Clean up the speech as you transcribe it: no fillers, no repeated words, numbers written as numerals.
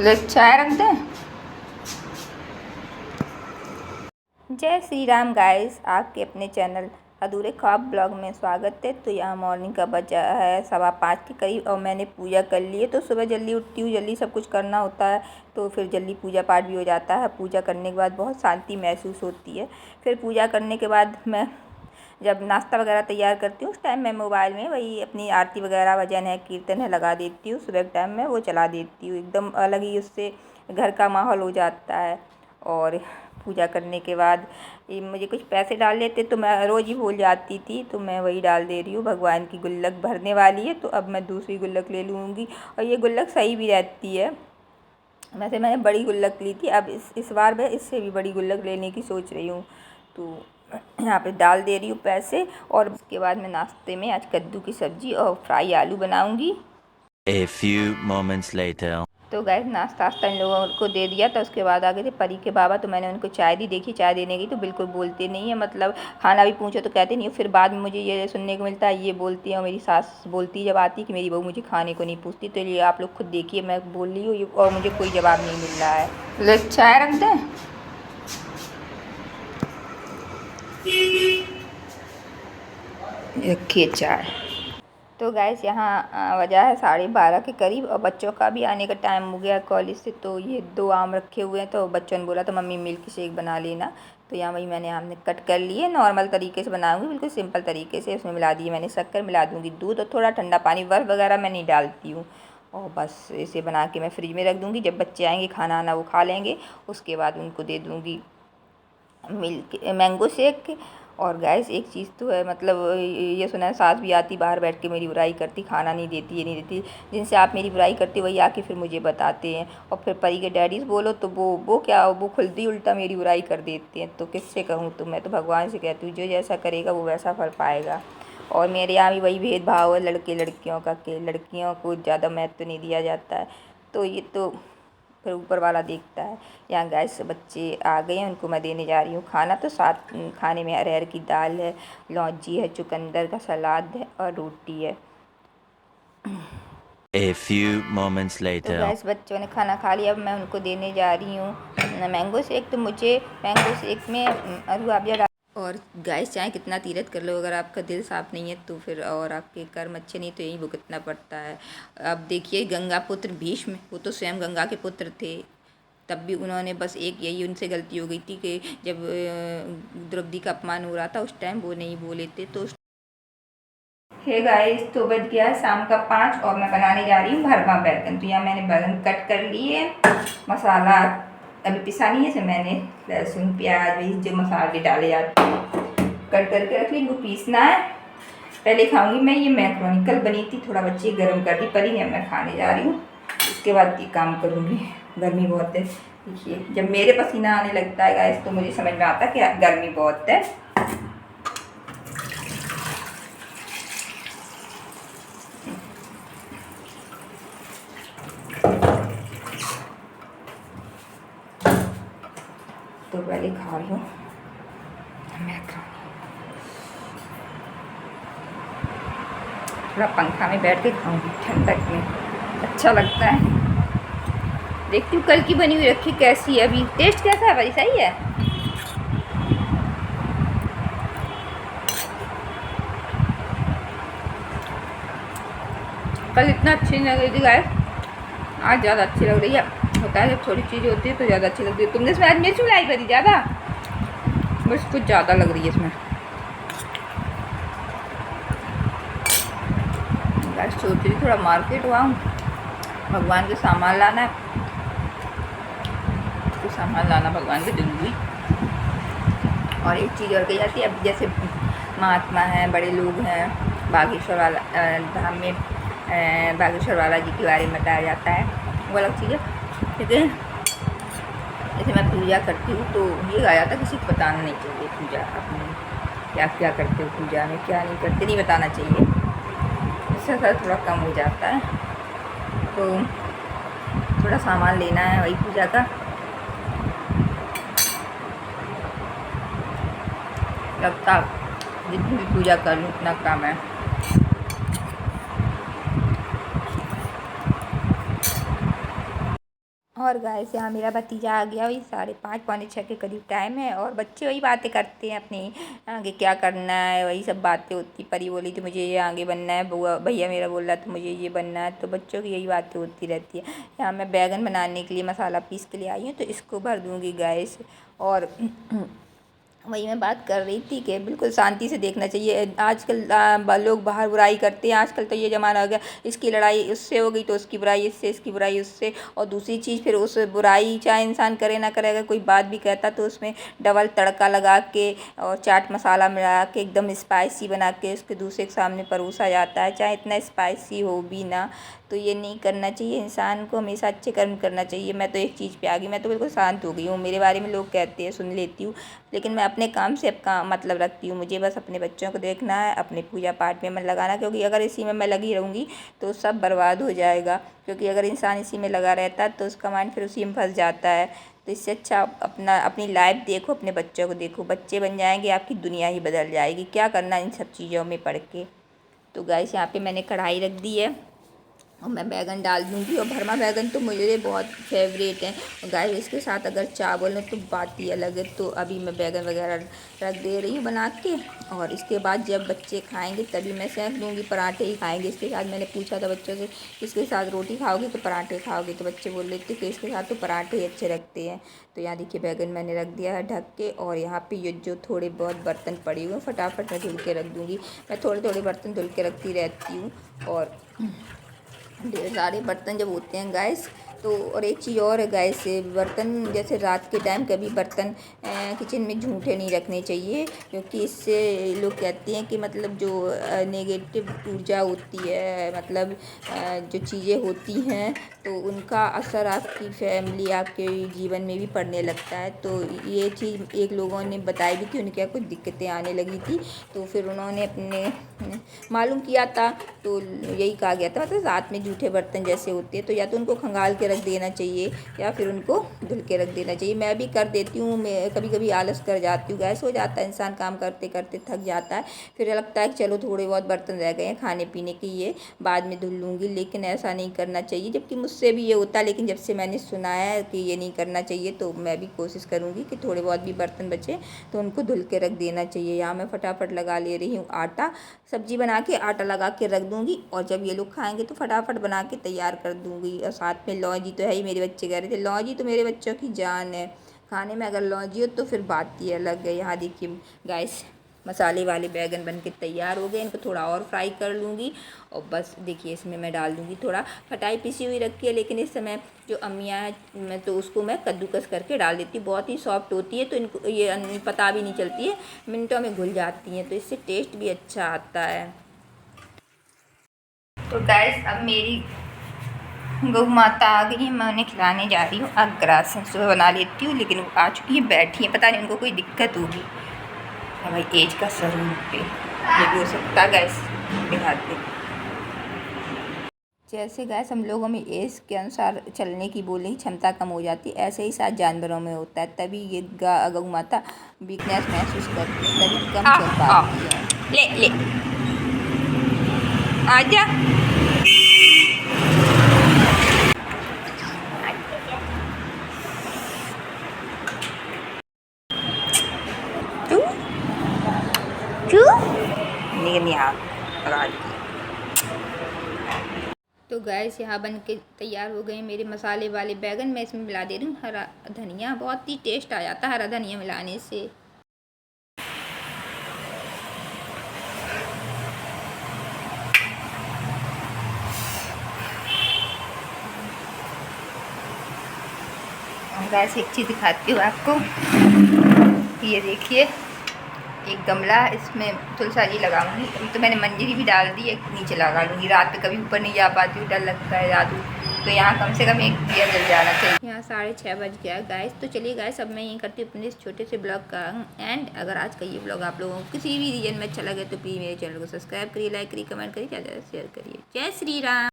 ले चाय रख दें। जय श्री राम गाइस, आपके अपने चैनल अधूरे ख्वाब ब्लॉग में स्वागत है। तो यहाँ मॉर्निंग का बजा है 5:15 के करीब और मैंने पूजा कर ली है। तो सुबह जल्दी उठती हूँ, जल्दी सब कुछ करना होता है तो फिर जल्दी पूजा पाठ भी हो जाता है। पूजा करने के बाद बहुत शांति महसूस होती है। फिर पूजा करने के बाद मैं जब नाश्ता वगैरह तैयार करती हूँ उस टाइम मैं मोबाइल में वही अपनी आरती वगैरह भजन है कीर्तन है लगा देती हूँ। सुबह के टाइम में वो चला देती हूँ, एकदम अलग ही उससे घर का माहौल हो जाता है। और पूजा करने के बाद ये मुझे कुछ पैसे डाल लेते तो मैं रोज़ ही भूल जाती थी, तो मैं वही डाल दे रही हूँ। भगवान की गुल्लक भरने वाली है तो अब मैं दूसरी गुल्लक ले लूँगी और ये गुल्लक सही भी रहती है। वैसे मैंने बड़ी गुल्लक ली थी, अब इस बार मैं इससे भी बड़ी गुल्लक लेने की सोच रही हूँ। तो यहाँ पे डाल दे रही हूँ पैसे और उसके बाद मैं नाश्ते में आज कद्दू की सब्ज़ी और फ्राई आलू बनाऊँगी। A few moments later. तो गैस नाश्ता वास्ता इन लोगों को दे दिया। तो उसके बाद आ गए थे परी के बाबा, तो मैंने उनको चाय दी। देखी चाय देने की तो बिल्कुल बोलते नहीं है, मतलब खाना भी पूछो तो कहते नहीं हो। फिर बाद में मुझे ये सुनने को मिलता है, ये बोलती है और मेरी सास बोलती है जब आती है कि मेरी बहू मुझे खाने को नहीं पूछती। तो ये आप लोग खुद देखिए, मैं बोल रही हूँ और मुझे कोई जवाब नहीं मिल रहा है। ले चाय रख दें। रखिए चाय। तो गैस यहाँ वजह है 12:30 के करीब और बच्चों का भी आने का टाइम हो गया कॉलेज से। तो ये 2 आम रखे हुए हैं तो बच्चों ने बोला तो मम्मी मिल्क शेक बना लेना। तो यहाँ वही मैंने आम कट कर लिए, नॉर्मल तरीके से बनाऊंगी, बिल्कुल सिंपल तरीके से। उसमें मिला दिए मैंने शक्कर, मिला दूँगी दूध और थोड़ा ठंडा पानी, बर्फ़ वगैरह मैं नहीं डालती हूँ। और बस इसे बना के मैं फ्रिज में रख दूँगी। जब बच्चे आएँगे खाना आना वो खा लेंगे, उसके बाद उनको दे दूँगी मिल्क मैंगो शेक। और गैस एक चीज़ तो है, मतलब ये सुना है सास भी आती बाहर बैठ के मेरी बुराई करती, खाना नहीं देती, ये नहीं देती। जिनसे आप मेरी बुराई करते वही आके फिर मुझे बताते हैं। और फिर परी के डैडीज़ बोलो तो वो खुद ही उल्टा मेरी बुराई कर देते हैं। तो किससे कहूँ, तो मैं तो भगवान से कहती हूँ जो जैसा करेगा वो वैसा फल पाएगा। और मेरे यहाँ भी वही भेदभाव है लड़के लड़कियों का, कि लड़कियों को ज़्यादा महत्व नहीं दिया जाता है। तो ये तो फिर ऊपर वाला देखता है। यहाँ गैस बच्चे आ गए हैं, उनको मैं देने जा रही हूँ खाना। तो साथ खाने में अरहर की दाल है, लौंजी है, चुकंदर का सलाद है और रोटी है। A few moments तो later. गैस बच्चों ने खाना खा लिया, अब मैं उनको देने जा रही हूँ मैंगो शेक। तो मुझे मैंगो शेक में रूह अफ़ज़ा और गैस चाहे कितना तीरथ कर लो, अगर आपका दिल साफ़ नहीं है तो फिर और आपके कर्म अच्छे नहीं तो यही भुगतना पड़ता है। अब देखिए गंगा पुत्र भीष्म, वो तो स्वयं गंगा के पुत्र थे, तब भी उन्होंने बस एक यही उनसे गलती हो गई थी कि जब द्रौपदी का अपमान हो रहा था उस टाइम वो नहीं बोले थे। तो हे गाइस, तो बज गया है शाम का 5 और मैं बनाने जा रही हूँ भरमा बैगन। तो यहाँ मैंने बैगन कट कर लिए, मसाला अभी पिसा नहीं है, इसे मैंने लहसुन प्याज भी जो मसाले डाले जाते हैं कट करके रख ली, इनको पीसना है। पहले खाऊंगी मैं ये मैक्रोनी, कल बनी थी, थोड़ा बच्चे गर्म कर दी परी ने, मैं खाने जा रही हूँ। इसके बाद ये काम करूँगी, गर्मी बहुत है। देखिए जब मेरे पसीना आने लगता है गाइस तो मुझे समझ में आता है कि गर्मी बहुत है। तो पहले खा लो मैक्रोनी। थोड़ा पंखा में बैठ के खाऊंगी ठंडक में, अच्छा लगता है। देखती हूँ कल की बनी हुई रखी कैसी है, अभी टेस्ट कैसा है भाई, सही है। कल इतना अच्छी नहीं लग रही थी गाइस, आज ज़्यादा अच्छी लग रही है। होता है जब थोड़ी चीज़ होती है तो ज़्यादा अच्छी लगती है। तुमने इसमें आज मिर्च मिलाई करी ज़्यादा, बस कुछ ज़्यादा लग रही है इसमें। गाइस सोच रही थोड़ा मार्केट हुआ हूँ, भगवान के सामान लाना है, तो सामान लाना भगवान के जरूरी। और एक चीज़ और कही जाती है, अब जैसे महात्मा हैं, बड़े लोग हैं, बागेश्वर वाला धाम में बागेश्वर वाला जी के बारे में बताया जाता है, वो अलग चीज़ है। लेकिन जैसे मैं पूजा करती हूँ तो ये कहा जाता है किसी को बताना नहीं चाहिए पूजा अपनी, क्या क्या करते हो पूजा में, क्या नहीं करते, नहीं बताना चाहिए, इससे असर थोड़ा कम हो जाता है। तो थोड़ा सामान लेना है वही पूजा का, लगता जितनी भी पूजा कर लूँ उतना काम है। और गाइस यहाँ मेरा भतीजा आ गया, वही 5:30 पौने 6 के करीब टाइम है। और बच्चे वही बातें करते हैं अपनी, आगे क्या करना है, वही सब बातें होती। परी बोली थी मुझे ये आगे बनना है, बुआ भैया मेरा बोल रहा था मुझे ये बनना है, तो बच्चों की यही बातें होती रहती है। यहाँ मैं बैगन बनाने के लिए मसाला पीस के लिए आई हूँ, तो इसको भर दूँगी गाइस। और वही मैं बात कर रही थी कि बिल्कुल शांति से देखना चाहिए। आजकल लोग बाहर बुराई करते हैं। आजकल तो ये ज़माना हो गया, इसकी लड़ाई उससे हो गई तो उसकी बुराई इससे, इसकी बुराई उससे। और दूसरी चीज़ फिर उस बुराई चाहे इंसान करे ना करे, अगर कोई बात भी कहता तो उसमें डबल तड़का लगा के और चाट मसाला मिला के एकदम स्पाइसी बना के उसके दूसरे के सामने परोसा जाता है, चाहे इतना स्पाइसी हो भी ना। तो ये नहीं करना चाहिए, इंसान को हमेशा अच्छे कर्म करना चाहिए। मैं तो एक चीज़ पे आ गई, मैं तो बिल्कुल शांत हो गई हूँ। मेरे बारे में लोग कहते हैं, सुन लेती हूँ, लेकिन मैं अपने काम से मतलब रखती हूँ। मुझे बस अपने बच्चों को देखना है, अपने पूजा पाठ में मन लगाना, क्योंकि अगर इसी में मैं लगी रहूँगी तो सब बर्बाद हो जाएगा। क्योंकि अगर इंसान इसी में लगा रहता है तो उसका माइंड फिर उसी में फंस जाता है। तो इससे अच्छा अपनी लाइफ देखो, अपने बच्चों को देखो। बच्चे बन जाएंगे, आपकी दुनिया ही बदल जाएगी। क्या करना इन सब चीज़ों में पड़ के। तो गैस यहाँ पे मैंने कढ़ाई रख दी है और मैं बैगन डाल दूँगी। और भरमा बैगन तो मेरे बहुत फेवरेट हैं। और गाइस इसके साथ अगर चावल हो तो बात ही अलग है। तो अभी मैं बैगन वगैरह रख दे रही हूँ बना के, और इसके बाद जब बच्चे खाएंगे तभी मैं सेंक दूँगी। पराठे ही खाएंगे इसके साथ। मैंने पूछा था बच्चों से इसके साथ रोटी खाओगे तो पराठे खाओगे, तो बच्चे बोल रहे थे कि इसके साथ तो पराठे ही अच्छे लगते हैं। तो यहाँ देखिए बैगन मैंने रख दिया है ढक के। और यहाँ पे ये जो थोड़े बहुत बर्तन पड़े हुए हैं फटाफट मैं धुल के रख दूँगी। मैं थोड़े थोड़े बर्तन धुल के रखती रहती हूँ। और ढेर सारे बर्तन जब होते हैं गैस तो। और एक चीज़ और है गैस, बर्तन जैसे रात के टाइम कभी बर्तन किचन में झूठे नहीं रखने चाहिए, क्योंकि इससे लोग कहते हैं कि मतलब जो नेगेटिव ऊर्जा होती है, मतलब जो चीज़ें होती हैं तो उनका असर आपकी फैमिली आपके जीवन में भी पड़ने लगता है। तो ये चीज़ एक लोगों ने बताई भी थी, उनके कुछ दिक्कतें आने लगी थी, तो फिर उन्होंने अपने मालूम किया था तो यही कहा गया था, मतलब रात में जूठे बर्तन जैसे होते हैं तो या तो उनको खंगाल के रख देना चाहिए या फिर उनको धुल के रख देना चाहिए। मैं भी कर देती हूँ, मैं कभी कभी आलस कर जाती हूँ, गैस हो जाता है, इंसान काम करते करते थक जाता है, फिर लगता है कि चलो थोड़े बहुत बर्तन रह गए हैं खाने पीने के, ये बाद में धुल लूँगी। लेकिन ऐसा नहीं करना चाहिए, जबकि मुझसे भी ये होता है। लेकिन जब से मैंने सुना है कि ये नहीं करना चाहिए तो मैं भी कोशिश करूँगी कि थोड़े बहुत भी बर्तन बचे तो उनको धुल के रख देना चाहिए। यहाँ मैं फटाफट लगा ले रही हूँ आटा, सब्जी बना के आटा लगा के रख दूँगी, और जब ये लोग खाएंगे तो फटाफट बना के तैयार कर दूँगी। और साथ में लौंजी तो है ही, मेरे बच्चे कह रहे थे लौंजी तो मेरे बच्चों की जान है। खाने में अगर लौंजी हो तो फिर बात ही अलग है। यहाँ देखिए गाइस मसाले वाले बैगन बन के तैयार हो गए। इनको थोड़ा और फ्राई कर लूँगी और बस देखिए इसमें मैं डाल दूँगी थोड़ा खटाई पिसी हुई रखी है, लेकिन इस समय जो अम्मियाँ हैं मैं तो उसको मैं कद्दूकस करके डाल देती हूँ। बहुत ही सॉफ्ट होती है तो इनको ये पता भी नहीं चलती है, मिनटों में घुल जाती हैं, तो इससे टेस्ट भी अच्छा आता है। तो गाइस अब मेरी गौ माता आ गई है, मैं उन्हें खिलाने जा रही हूँ। अब ग्रास सुबह बना लेती हूँ, लेकिन वो आ चुकी है, बैठी है, पता नहीं उनको कोई दिक्कत होगी। भाई एज का स्वरूप पे ये भी हो सकता है गैस देहात में। जैसे गैस हम लोगों में एज के अनुसार चलने की बोलने की क्षमता कम हो जाती है, ऐसे ही साथ जानवरों में होता है, तभी ये गौ माता वीकनेस महसूस करती है, तभी कम चल पाती है। ले ले आजा। तो गैस यहाँ बन के तैयार हो गए मेरे मसाले वाले बैगन। मैं इसमें मिला दे रही हूँ हरा धनिया, बहुत ही टेस्ट आ जाता है हरा धनिया मिलाने से। गैस एक चीज़ दिखाती हूँ आपको, ये देखिए एक गमला, इसमें तुलसाली लगाऊंगी। अभी तो मैंने मंजरी भी डाल दी, एक नीचे लगा लूँगी। रात में कभी ऊपर नहीं जा पाती हूँ, डर लगता है रात तो यहाँ कम से कम एक दिया जल जाना चाहिए। यहाँ 6:30 बज गया गाइस। तो चलिए गाइस अब मैं यहीं करती हूँ अपने इस छोटे से ब्लॉग का एंड। अगर आज का ये ब्लॉग आप लोगों को किसी भी रीजन में अच्छा लगे तो प्लीज़ मेरे चैनल को सब्सक्राइब करिए, लाइक करिए, कमेंट करिए, ज़्यादा शेयर करिए। जय श्री राम।